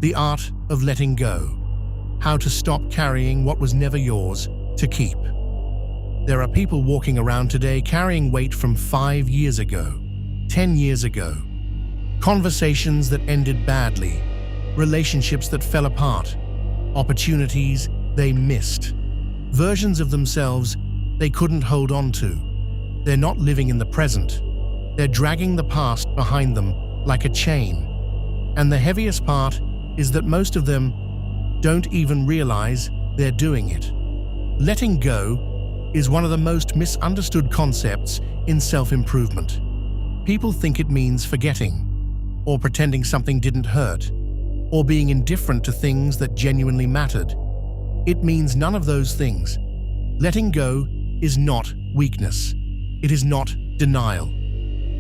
The art of letting go. How to stop carrying what was never yours to keep. There are people walking around today carrying weight from 5 years ago, 10 years ago. Conversations that ended badly, relationships that fell apart, opportunities they missed, versions of themselves they couldn't hold on to. They're not living in the present. They're dragging the past behind them like a chain. And the heaviest part is that most of them don't even realize they're doing it. Letting go is one of the most misunderstood concepts in self-improvement. People think it means forgetting, or pretending something didn't hurt, or being indifferent to things that genuinely mattered. It means none of those things. Letting go is not weakness. It is not denial.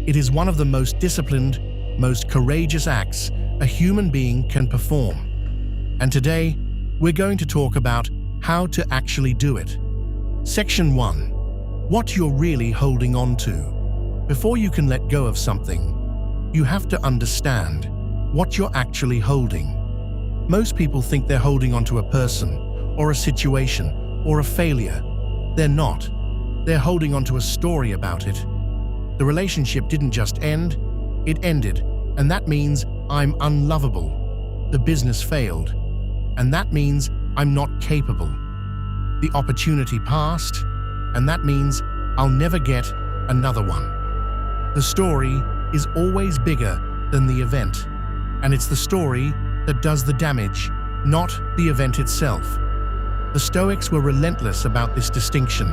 It is one of the most disciplined, most courageous acts a human being can perform. And today, we're going to talk about how to actually do it. Section 1. What you're really holding on to. Before you can let go of something, you have to understand what you're actually holding. Most people think they're holding onto a person, or a situation, or a failure. They're not. They're holding onto a story about it. The relationship didn't just end, it ended, and that means I'm unlovable. The business failed, and that means I'm not capable. The opportunity passed, and that means I'll never get another one. The story is always bigger than the event, and it's the story that does the damage, not the event itself. The Stoics were relentless about this distinction.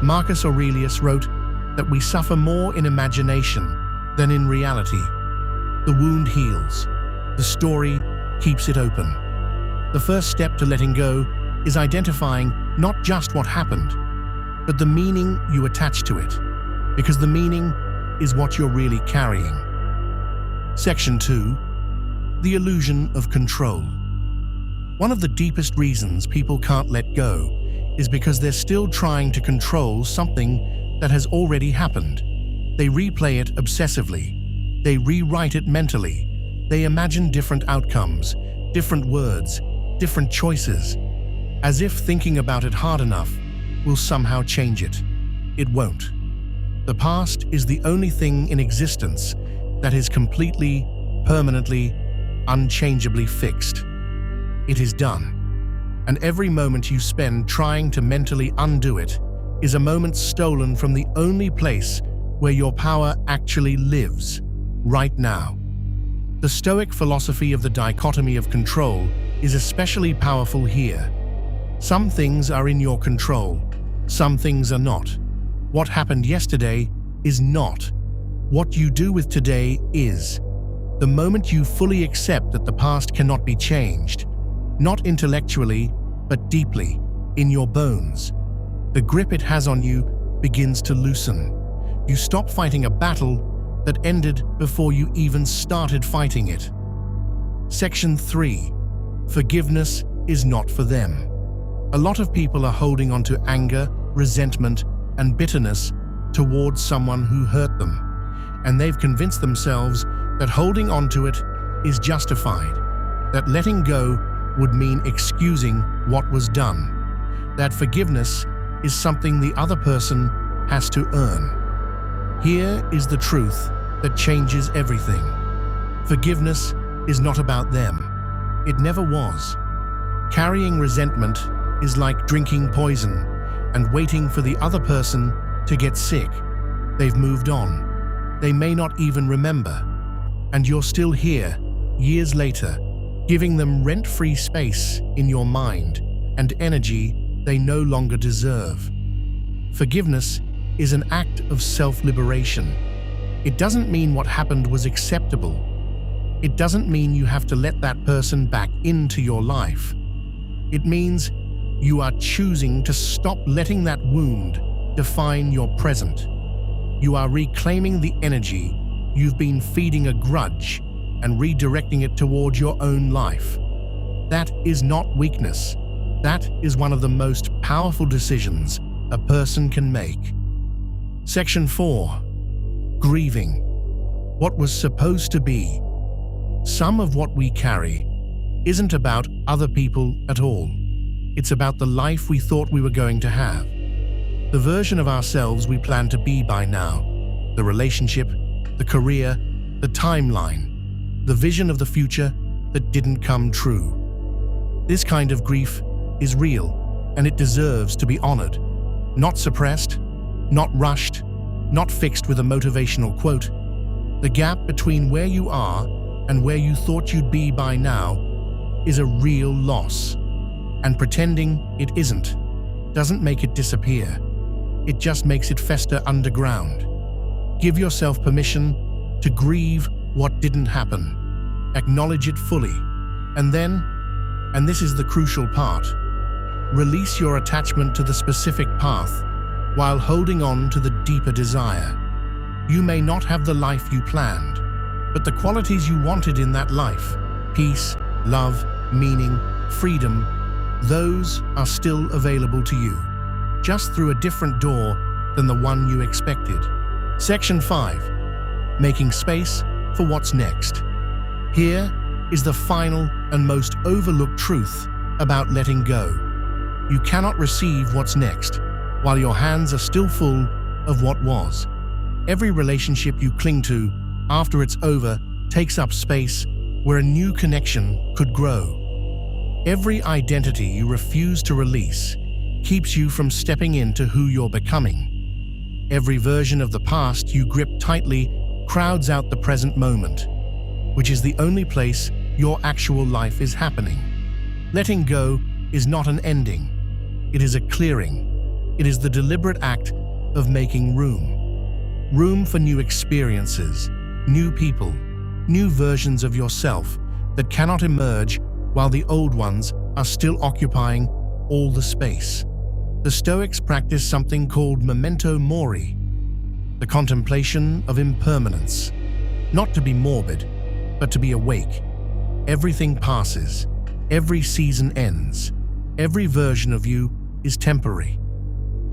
Marcus Aurelius wrote that we suffer more in imagination than in reality. The wound heals. The story keeps it open. The first step to letting go is identifying not just what happened, but the meaning you attach to it, because the meaning is what you're really carrying. Section 2. The illusion of control. One of the deepest reasons people can't let go is because they're still trying to control something that has already happened. They replay it obsessively. They rewrite it mentally. They imagine different outcomes, different words, different choices, as if thinking about it hard enough will somehow change it. It won't. The past is the only thing in existence that is completely, permanently, unchangeably fixed. It is done. And every moment you spend trying to mentally undo it is a moment stolen from the only place where your power actually lives, right now. The Stoic philosophy of the dichotomy of control is especially powerful here. Some things are in your control, some things are not. What happened yesterday is not. What you do with today is. The moment you fully accept that the past cannot be changed, not intellectually, but deeply, in your bones, the grip it has on you begins to loosen. You stop fighting a battle that ended before you even started fighting it. Section 3. Forgiveness is not for them. A lot of people are holding on to anger, resentment, and bitterness towards someone who hurt them, and they've convinced themselves that holding on to it is justified, that letting go would mean excusing what was done, that forgiveness is something the other person has to earn. Here is the truth that changes everything. Forgiveness is not about them. It never was. Carrying resentment is like drinking poison and waiting for the other person to get sick. They've moved on. They may not even remember. And you're still here, years later, giving them rent-free space in your mind and energy they no longer deserve. Forgiveness is an act of self-liberation. It doesn't mean what happened was acceptable. It doesn't mean you have to let that person back into your life. It means you are choosing to stop letting that wound define your present. You are reclaiming the energy you've been feeding a grudge and redirecting it towards your own life. That is not weakness. That is one of the most powerful decisions a person can make. Section 4. Grieving. What was supposed to be. Some of what we carry isn't about other people at all. It's about the life we thought we were going to have. The version of ourselves we plan to be by now. The relationship, the career, the timeline, the vision of the future that didn't come true. This kind of grief is real, and it deserves to be honored. Not suppressed, not rushed, not fixed with a motivational quote. The gap between where you are and where you thought you'd be by now is a real loss. And pretending it isn't doesn't make it disappear. It just makes it fester underground. Give yourself permission to grieve what didn't happen. Acknowledge it fully. And then, and this is the crucial part, release your attachment to the specific path while holding on to the deeper desire. You may not have the life you planned, but the qualities you wanted in that life, peace, love, meaning, freedom, those are still available to you, just through a different door than the one you expected. Section 5. Making space for what's next. Here is the final and most overlooked truth about letting go. You cannot receive what's next while your hands are still full of what was. Every relationship you cling to after it's over takes up space where a new connection could grow. Every identity you refuse to release keeps you from stepping into who you're becoming. Every version of the past you grip tightly crowds out the present moment, which is the only place your actual life is happening. Letting go is not an ending. It is a clearing. It is the deliberate act of making room. Room for new experiences, new people, new versions of yourself that cannot emerge while the old ones are still occupying all the space. The Stoics practice something called memento mori, the contemplation of impermanence. Not to be morbid, but to be awake. Everything passes. Every season ends. Every version of you is temporary.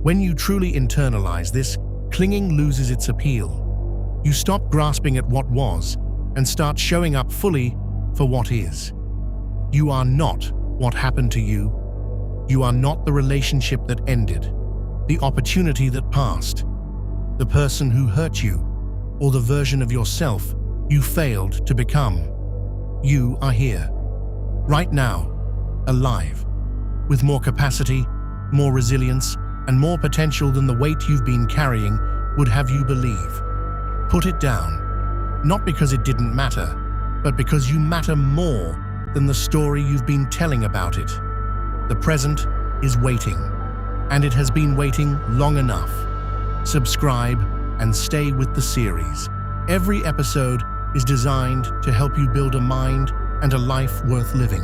When you truly internalize this, clinging loses its appeal. You stop grasping at what was and start showing up fully for what is. You are not what happened to you. You are not the relationship that ended, the opportunity that passed, the person who hurt you, or the version of yourself you failed to become. You are here, right now, alive, with more capacity, more resilience, and more potential than the weight you've been carrying would have you believe. Put it down, not because it didn't matter, but because you matter more than the story you've been telling about it. The present is waiting, and it has been waiting long enough. Subscribe and stay with the series. Every episode is designed to help you build a mind and a life worth living.